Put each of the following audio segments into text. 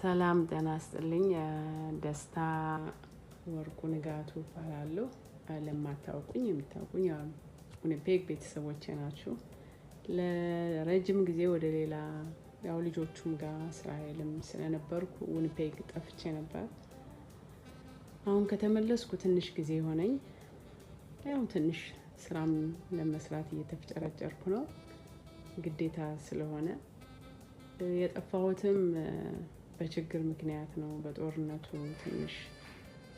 ሰላም ጤና ይስጥልኝ። ደስታ ወርቁ ንጋቱ እባላለሁ። ለማታውቁኝ የምታውቁኝ ዊኒፔግ ቤተሰቦቼ ናችሁ። ለረጅም ጊዜ ወደ ሌላ ያው ልጆቹም ጋር እስራኤልም ስለነበርኩ ዊኒፔግ ጠፍቼ ነበር። አሁን ከተመለስኩ ትንሽ ጊዜ ሆነኝ። ያው ትንሽ ስራም ለመስራት እየተፍጨረጨርኩ ነው፣ ግዴታ ስለሆነ። የጠፋሁትም በችግር ምክንያት ነው። በጦርነቱ ትንሽ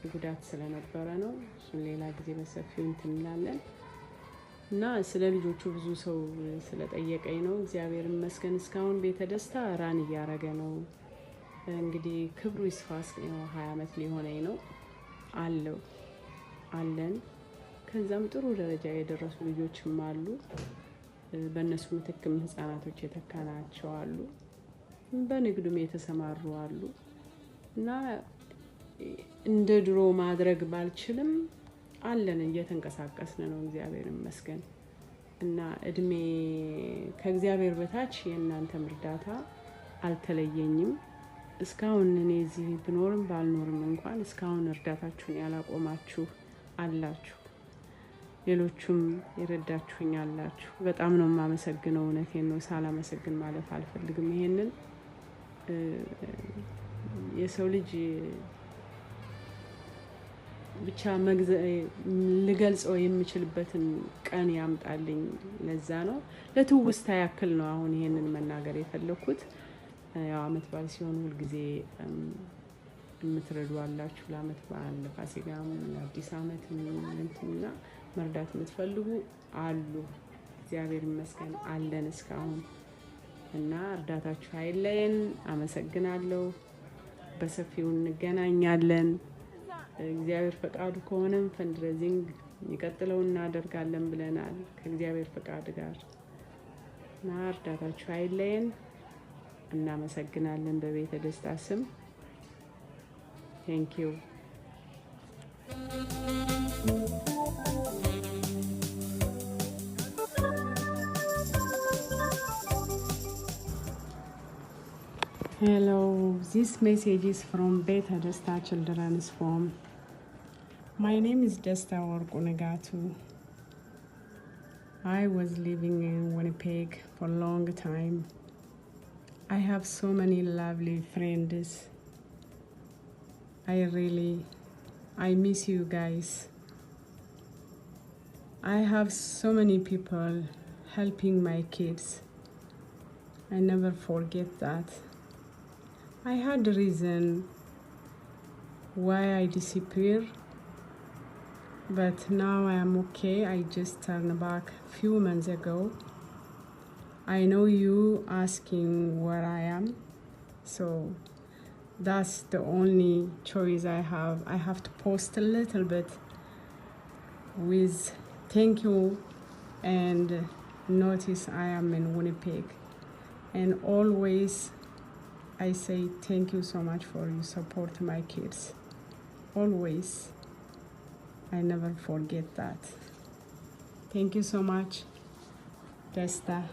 ጉዳት ስለነበረ ነው። እሱን ሌላ ጊዜ በሰፊው እንትን እንላለን እና ስለ ልጆቹ ብዙ ሰው ስለጠየቀኝ ነው። እግዚአብሔር ይመስገን እስካሁን ቤተ ደስታ ራን እያደረገ ነው። እንግዲህ ክብሩ ይስፋ። 20 ዓመት ሊሆነኝ ነው አለን። ከዛም ጥሩ ደረጃ የደረሱ ልጆችም አሉ። በእነሱ ምትክም ህፃናቶች የተካናቸው አሉ። በንግዱም የተሰማሩ አሉ እና እንደ ድሮ ማድረግ ባልችልም አለን፣ እየተንቀሳቀስን ነው። እግዚአብሔር ይመስገን እና እድሜ ከእግዚአብሔር በታች የእናንተም እርዳታ አልተለየኝም። እስካሁን እኔ እዚህ ብኖርም ባልኖርም እንኳን እስካሁን እርዳታችሁን ያላቆማችሁ አላችሁ፣ ሌሎቹም ይረዳችሁኝ አላችሁ። በጣም ነው የማመሰግነው። እውነቴን ነው፣ ሳላመሰግን ማለፍ አልፈልግም። ይሄንን የሰው ልጅ ብቻ ልገልጸው የምችልበትን ቀን ያምጣልኝ። ለዛ ነው ለትውስታ ያክል ነው አሁን ይሄንን መናገር የፈለኩት። ያው አመት በዓል ሲሆን ሁሉ ጊዜ የምትረዱ አላችሁ። ለአመት በዓል፣ ለፋሲካም፣ ለአዲስ አመት እንትና መርዳት የምትፈልጉ አሉ። እግዚአብሔር ይመስገን አለን እስካሁን እና እርዳታችሁ አይለየን። አመሰግናለሁ። በሰፊው እንገናኛለን። እግዚአብሔር ፈቃዱ ከሆነም ፈንድሬዚንግ ይቀጥለው እናደርጋለን ብለናል ከእግዚአብሔር ፈቃድ ጋር እና እርዳታችሁ አይለየን። እናመሰግናለን በቤተ ደስታ ስም። ቴንክ ዩ። Hello, this message is from Beta Desta Children's Home. My name is Desta Worku Negatu. I was living in Winnipeg for a long time. I have so many lovely friends. I miss you guys. I have so many people helping my kids. I never forget that. I had a reason why I disappear, but now I am okay. I just turned back a few months ago. I know you asking where I am, so that's the only choice I have. I have to post a little bit with thank you and notice I am in Winnipeg, and always I say thank you so much for you support my kids. Always. I never forget that. Thank you so much, Desta.